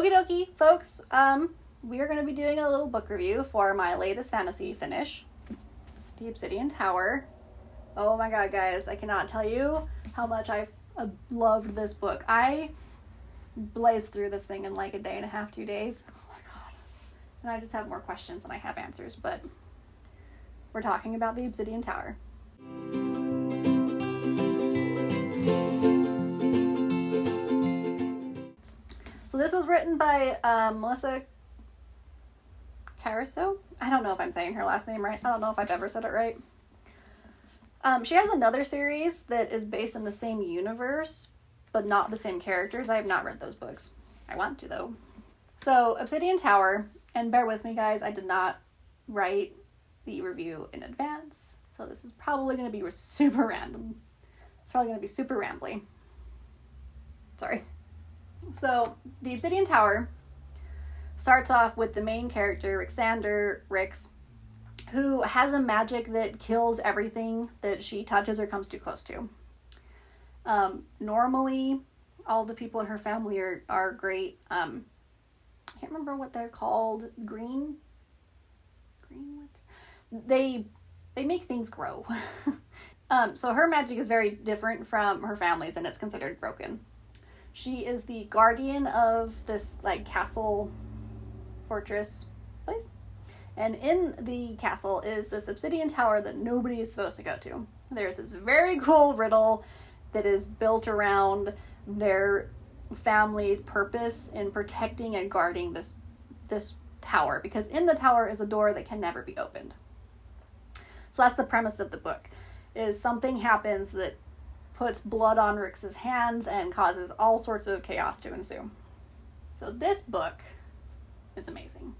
Okie dokie, folks. We are going to be doing a little book review for my latest fantasy finish, The Obsidian Tower. Oh my god, guys, I cannot tell you how much I've loved this book. I blazed through this thing in like a day and a half, 2 days. Oh my god. And I just have more questions than I have answers, but we're talking about The Obsidian Tower. So this was written by Melissa Caruso. I don't know if I'm saying her last name right. I don't know if I've ever said it right. She has another series that is based in the same universe, but not the same characters. I have not read those books. I want to, though. So, Obsidian Tower, and bear with me, guys, I did not write the review in advance, so this is probably going to be super random. It's probably going to be super rambly. Sorry. So, The Obsidian Tower starts off with the main character, Rix, who has a magic that kills everything that she touches or comes too close to. Normally, all the people in her family are great. I can't remember what they're called. Green what? They make things grow. So her magic is very different from her family's, and it's considered broken. She is the guardian of this like castle fortress place. And in the castle is this obsidian tower that nobody is supposed to go to. There's this very cool riddle that is built around their family's purpose in protecting and guarding this tower, because in the tower is a door that can never be opened. So that's the premise of the book, is something happens that puts blood on Rix's hands and causes all sorts of chaos to ensue. So this book is amazing.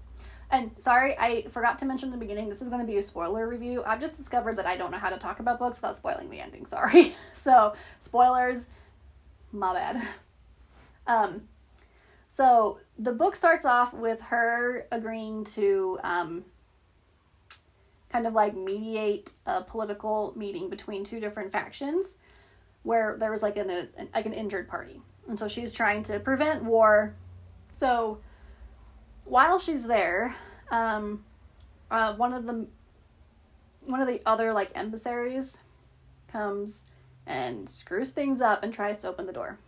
And sorry, I forgot to mention in the beginning, this is going to be a spoiler review. I've just discovered that I don't know how to talk about books without spoiling the ending, sorry. So, spoilers, my bad. So, the book starts off with her agreeing to kind of like mediate a political meeting between two different factions where there was like an injured party. And so she's trying to prevent war. So, while she's there, one of the other like emissaries comes and screws things up and tries to open the door.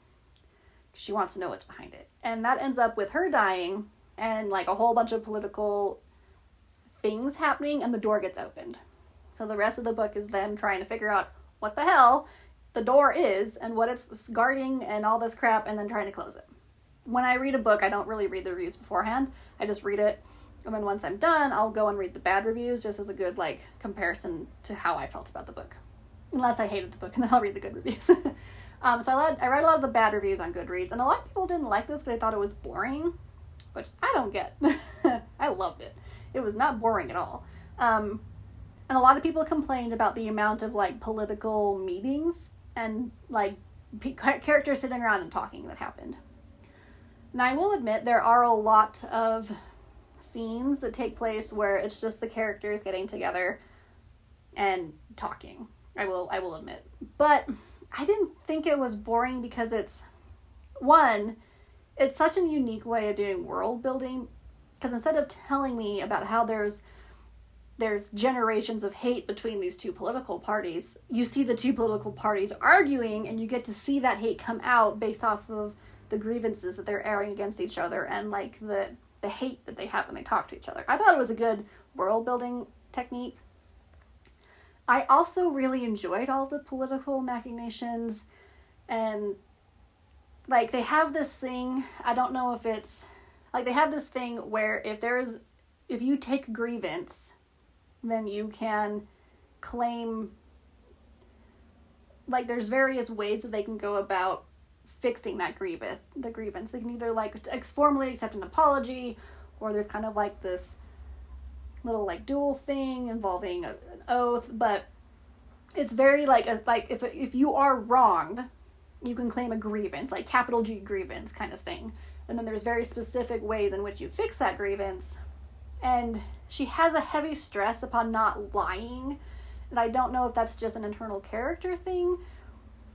She wants to know what's behind it. And that ends up with her dying and like a whole bunch of political things happening, and the door gets opened. So the rest of the book is them trying to figure out what the hell the door is and what it's guarding and all this crap, and then trying to close it. When I read a book, I don't really read the reviews beforehand. I just read it, and then once I'm done, I'll go and read the bad reviews just as a good like comparison to how I felt about the book. Unless I hated the book, and then I'll read the good reviews. So I read a lot of the bad reviews on Goodreads, and a lot of people didn't like this because they thought it was boring, which I don't get. I loved it. It was not boring at all. And a lot of people complained about the amount of like political meetings and like characters sitting around and talking that happened. Now, I will admit there are a lot of scenes that take place where it's just the characters getting together and talking. I will admit. But I didn't think it was boring because it's such a unique way of doing world building, because instead of telling me about how there's generations of hate between these two political parties, you see the two political parties arguing, and you get to see that hate come out based off of the grievances that they're airing against each other and like the hate that they have when they talk to each other. I thought it was a good world building technique. I also really enjoyed all the political machinations, and like they have this thing, I don't know if it's like they have this thing where if you take grievance, then you can claim, like there's various ways that they can go about fixing that grievance. They can either like formally accept an apology, or there's kind of like this little like dual thing involving an oath, but it's very like if you are wronged, you can claim a grievance, like capital G grievance kind of thing. And then there's very specific ways in which you fix that grievance. And she has a heavy stress upon not lying, and I don't know if that's just an internal character thing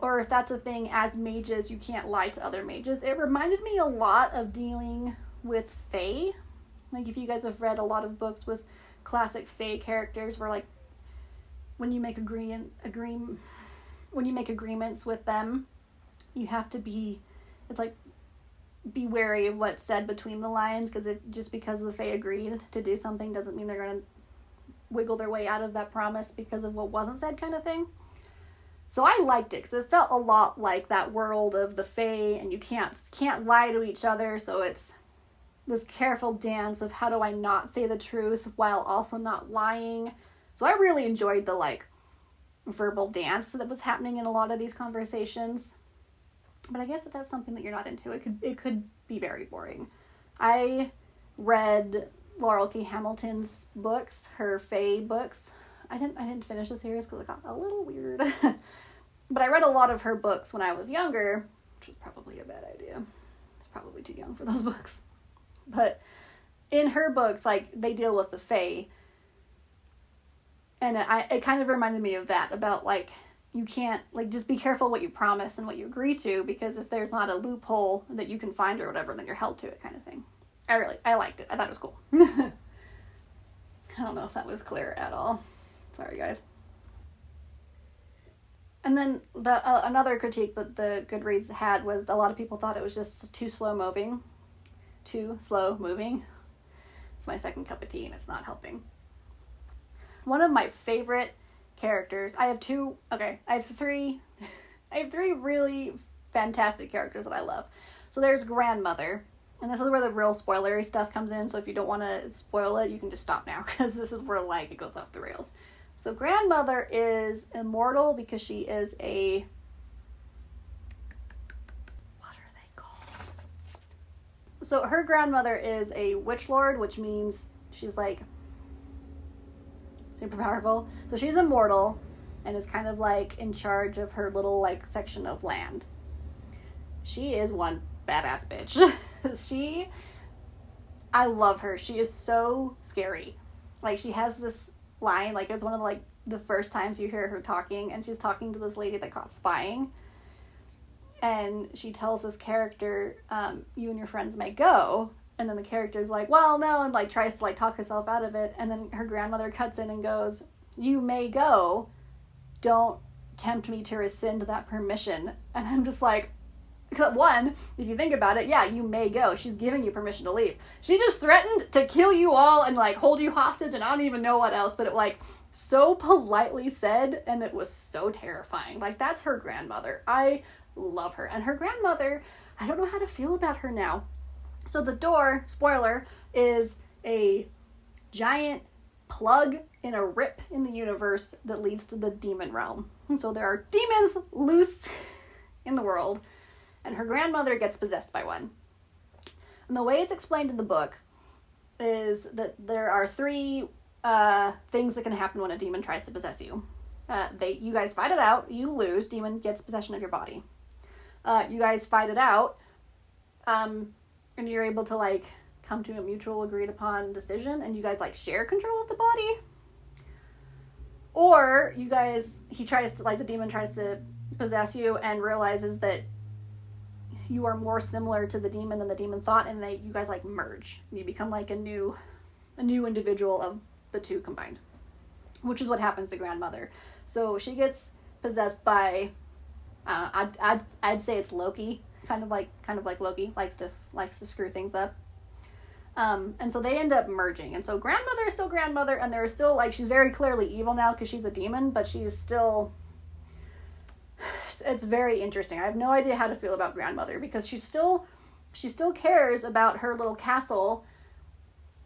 or if that's a thing as mages you can't lie to other mages. It reminded me a lot of dealing with Fae. Like, if you guys have read a lot of books with classic Fae characters where, like, when you make agreements with them, you have to be wary of what's said between the lines, because just because the Fae agreed to do something doesn't mean they're going to wiggle their way out of that promise because of what wasn't said, kind of thing. So I liked it because it felt a lot like that world of the Fae, and you can't lie to each other, so it's this careful dance of how do I not say the truth while also not lying. So I really enjoyed the, like, verbal dance that was happening in a lot of these conversations. But I guess if that's something that you're not into, it could be very boring. I read Laurel K. Hamilton's books, her Fae books. I didn't finish the series because it got a little weird. But I read a lot of her books when I was younger, which was probably a bad idea. I was probably too young for those books. But in her books, like, they deal with the Fae. And it kind of reminded me of that, about, like, you can't, like, just be careful what you promise and what you agree to, because if there's not a loophole that you can find or whatever, then you're held to it, kind of thing. I liked it. I thought it was cool. I don't know if that was clear at all. Sorry, guys. And then another critique that the Goodreads had was a lot of people thought it was just too slow moving. It's my second cup of tea and it's not helping. One of my favorite characters, I have three really fantastic characters that I love. So there's Grandmother, and this is where the real spoilery stuff comes in, so if you don't want to spoil it, you can just stop now, because this is where, like, it goes off the rails. So Grandmother is immortal because she is a... what are they called? So her grandmother is a witch lord, which means she's, like, super powerful. So she's immortal and is kind of, like, in charge of her little, like, section of land. She is one badass bitch. I love her. She is so scary. Like, she has this line, like, it's one of the first times you hear her talking, and she's talking to this lady that caught spying, and she tells this character, you and your friends may go, and then the character's like, well, no, and, like, tries to, like, talk herself out of it, and then her grandmother cuts in and goes, you may go, don't tempt me to rescind that permission. And I'm just like, because one, if you think about it, yeah, you may go. She's giving you permission to leave. She just threatened to kill you all and, like, hold you hostage, and I don't even know what else, but it, like, so politely said, and it was so terrifying. Like, that's her grandmother. I love her. And her grandmother, I don't know how to feel about her now. So the door, spoiler, is a giant plug in a rip in the universe that leads to the demon realm. And so there are demons loose in the world, and her grandmother gets possessed by one. And the way it's explained in the book is that there are three things that can happen when a demon tries to possess you. You guys fight it out, you lose, demon gets possession of your body. You guys fight it out, and you're able to, like, come to a mutual agreed upon decision, and you guys, like, share control of the body. Or the demon tries to possess you and realizes that you are more similar to the demon than the demon thought, and you guys, like, merge. You become, like, a new individual of the two combined, which is what happens to Grandmother. So she gets possessed by, I'd say it's Loki, kind of like Loki likes to screw things up. And so they end up merging, and so Grandmother is still Grandmother, and there is still, like, she's very clearly evil now because she's a demon, but she's still. It's very interesting. I have no idea how to feel about Grandmother, because she still cares about her little castle,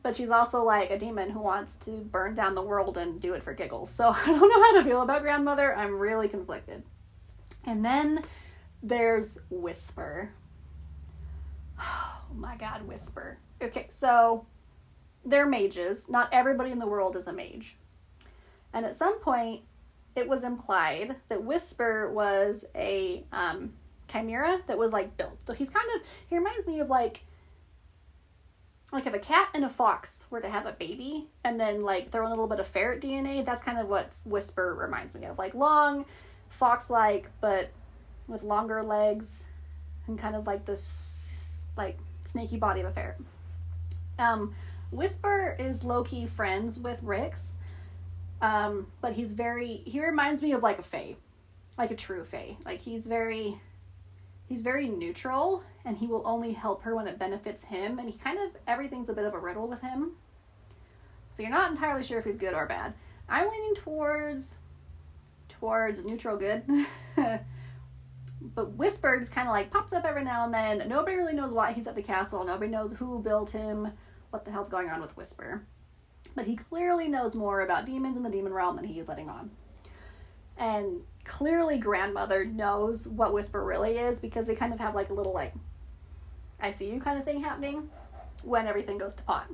but she's also, like, a demon who wants to burn down the world and do it for giggles. So I don't know how to feel about Grandmother. I'm really conflicted. And then there's Whisper. Oh my god, Whisper. Okay, so they're mages. Not everybody in the world is a mage. And at some point, it was implied that Whisper was a chimera that was, like, built. So he reminds me of, like if a cat and a fox were to have a baby and then, like, throw in a little bit of ferret DNA, that's kind of what Whisper reminds me of. Like, long, fox-like, but with longer legs and kind of like this, like, snaky body of a ferret. Whisper is low-key friends with Rix, but he reminds me of like a fae, like a true fae. Like he's very neutral, and he will only help her when it benefits him, and everything's a bit of a riddle with him. So you're not entirely sure if he's good or bad. I'm leaning towards neutral good. But Whisper just kind of like pops up every now and then. Nobody really knows why he's at the castle. Nobody knows who built him, what the hell's going on with Whisper. But he clearly knows more about demons in the demon realm than he is letting on. And clearly Grandmother knows what Whisper really is, because they kind of have like a little like, I see you kind of thing happening when everything goes to pot.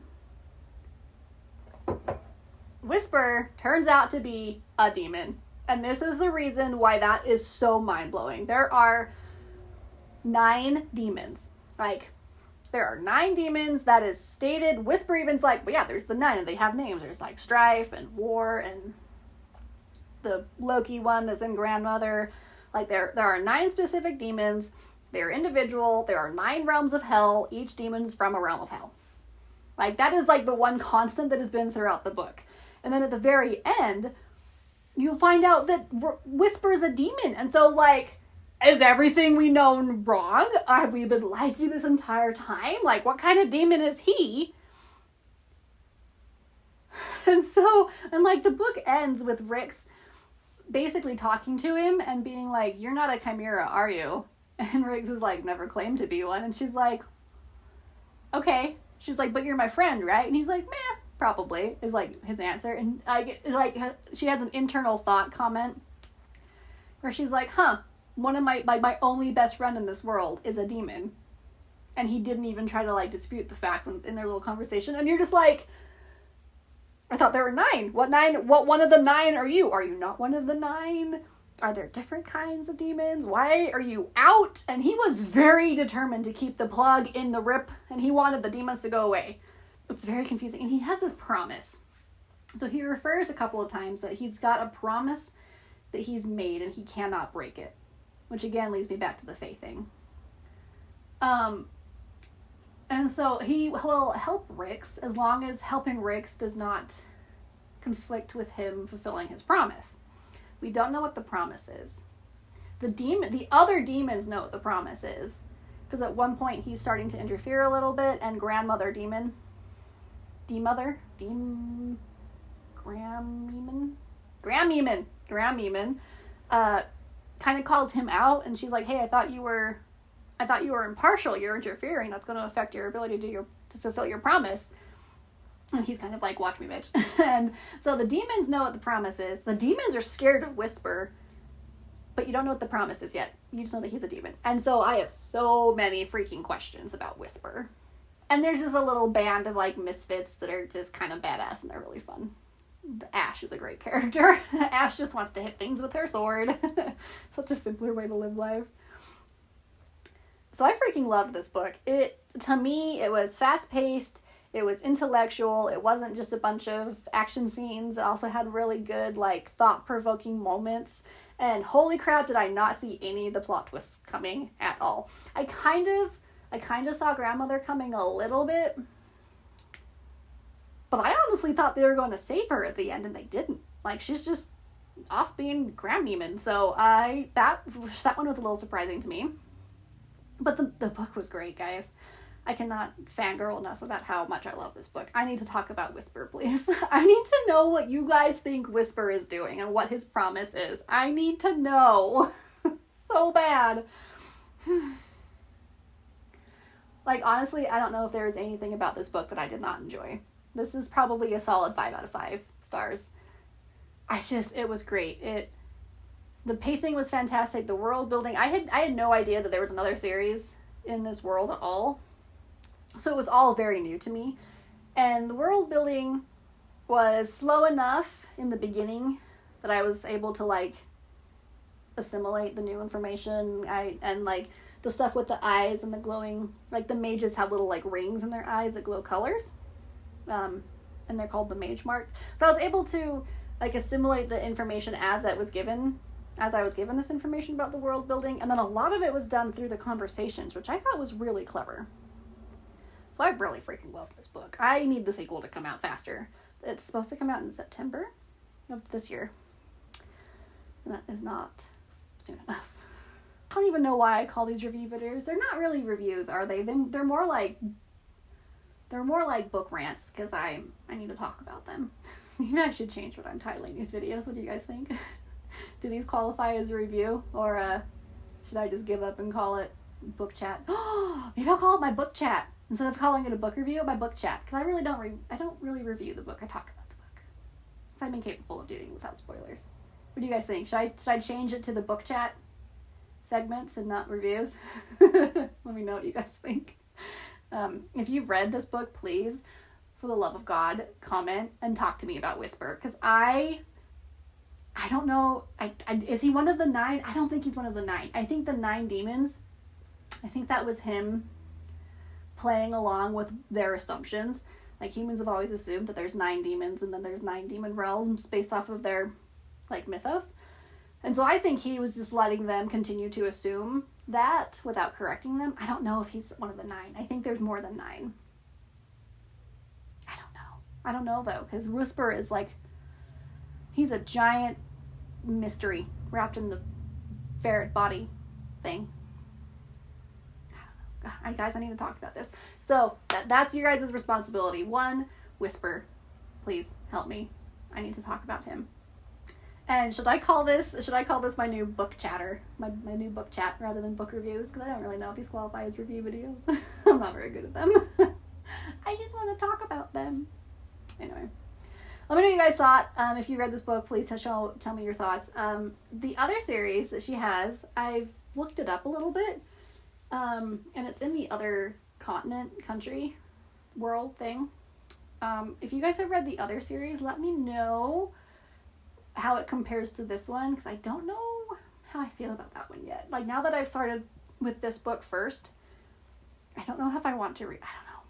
Whisper turns out to be a demon. And this is the reason why that is so mind-blowing. There are 9 demons. Like, there are 9 demons that is stated. Whisper even's like, well, yeah, there's the 9, and they have names. There's like Strife and War and the Loki one that's in Grandmother. Like, there are 9 specific demons. They're individual. There are 9 realms of hell. Each demon's from a realm of hell. Like, that is like the one constant that has been throughout the book. And then at the very end, you'll find out that Whisper's a demon. And so, like, is everything we know wrong? Have we been lied to this entire time? Like, what kind of demon is he? And like, the book ends with Rix basically talking to him and being like, you're not a chimera, are you? And Rix is like, never claimed to be one. And she's like, okay. She's like, but you're my friend, right? And he's like, meh. Probably, is like his answer. And she has an internal thought comment where she's like, one of my only best friend in this world is a demon. And he didn't even try to like dispute the fact in their little conversation. And you're just like, I thought there were 9. What 9? What one of the 9 are you? Are you not one of the 9? Are there different kinds of demons? Why are you out? And he was very determined to keep the plug in the rip, and he wanted the demons to go away. It's very confusing. And he has this promise. So he refers a couple of times that he's got a promise that he's made and he cannot break it. Which again leads me back to the fae thing. And so he will help Rix as long as helping Rix does not conflict with him fulfilling his promise. We don't know what the promise is. The other demons know what the promise is. Because at one point he's starting to interfere a little bit, and Grandmother Demon, Grameman, kind of calls him out, and she's like, hey, I thought you were impartial. You're interfering. That's going to affect your ability to fulfill your promise. And he's kind of like, watch me, bitch. And so the demons know what the promise is. The demons are scared of Whisper, but you don't know what the promise is yet. You just know that he's a demon. And so I have so many freaking questions about Whisper. And there's just a little band of like misfits that are just kind of badass, and they're really fun. Ash is a great character. Ash just wants to hit things with her sword. Such a simpler way to live life. So I freaking loved this book. To me, it was fast-paced. It was intellectual. It wasn't just a bunch of action scenes. It also had really good, like, thought-provoking moments. And holy crap, did I not see any of the plot twists coming at all. I kind of saw Grandmother coming a little bit. But I honestly thought they were going to save her at the end, and they didn't. Like, she's just off being Grandmother. So that one was a little surprising to me. But the book was great, guys. I cannot fangirl enough about how much I love this book. I need to talk about Whisper, please. I need to know what you guys think Whisper is doing and what his promise is. I need to know. So bad. Like, honestly, I don't know if there is anything about this book that I did not enjoy. This is probably a solid 5 out of 5 stars. It was great. The pacing was fantastic. The world building, I had no idea that there was another series in this world at all. So it was all very new to me. And the world building was slow enough in the beginning that I was able to, like, assimilate the new information. And like, the stuff with the eyes and the glowing, like, the mages have little, like, rings in their eyes that glow colors. And they're called the mage mark. So I was able to, like, assimilate the information as I was given this information about the world building. And then a lot of it was done through the conversations, which I thought was really clever. So I really freaking loved this book. I need the sequel to come out faster. It's supposed to come out in September of this year. And that is not soon enough. I don't even know why I call these review videos. They're not really reviews, are they? They're more like book rants, because I need to talk about them. Maybe I should change what I'm titling these videos. What do you guys think? Do these qualify as a review, or should I just give up and call it book chat? Maybe I'll call it my book chat instead of calling it a book review. My book chat, because I really don't really review the book. I talk about the book, because I'm incapable of doing without spoilers. What do you guys think? Should I change it to the book chat segments and not reviews? Let me know what you guys think. If you've read this book, please, for the love of God, comment and talk to me about Whisper, because I don't know. Is he one of the 9? I don't think he's one of the 9. I think the 9 demons, I think that was him playing along with their assumptions. Like, humans have always assumed that there's 9 demons and then there's 9 demon realms based off of their, like, mythos. And so I think he was just letting them continue to assume that without correcting them. I don't know if he's one of the 9. I think there's more than 9. I don't know, though, because Whisper is like, he's a giant mystery wrapped in the ferret body thing. I don't know. Guys, I need to talk about this. So that's your guys' responsibility. 1, Whisper. Please help me. I need to talk about him. And should I call this my new book chatter? My new book chat rather than book reviews? Because I don't really know if these qualify as review videos. I'm not very good at them. I just want to talk about them. Anyway, let me know what you guys thought. If you read this book, please tell me your thoughts. The other series that she has, I've looked it up a little bit. And it's in the other continent, country, world thing. If you guys have read the other series, let me know how it compares to this one, because I don't know how I feel about that one yet. Like, now that I've started with this book first, I don't know if I want to read. I don't know.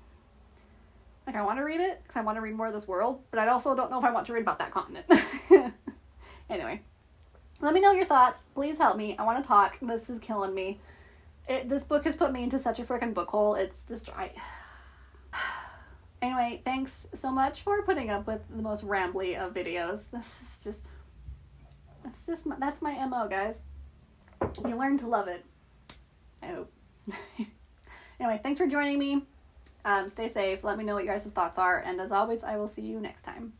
Like, I want to read it because I want to read more of this world, but I also don't know if I want to read about that continent. Anyway, let me know your thoughts. Please help me. I want to talk. This is killing me. This book has put me into such a freaking book hole. It's just Anyway, thanks so much for putting up with the most rambly of videos. That's my MO, guys. You learn to love it. I hope. Anyway, thanks for joining me. Stay safe. Let me know what your guys' thoughts are. And as always, I will see you next time.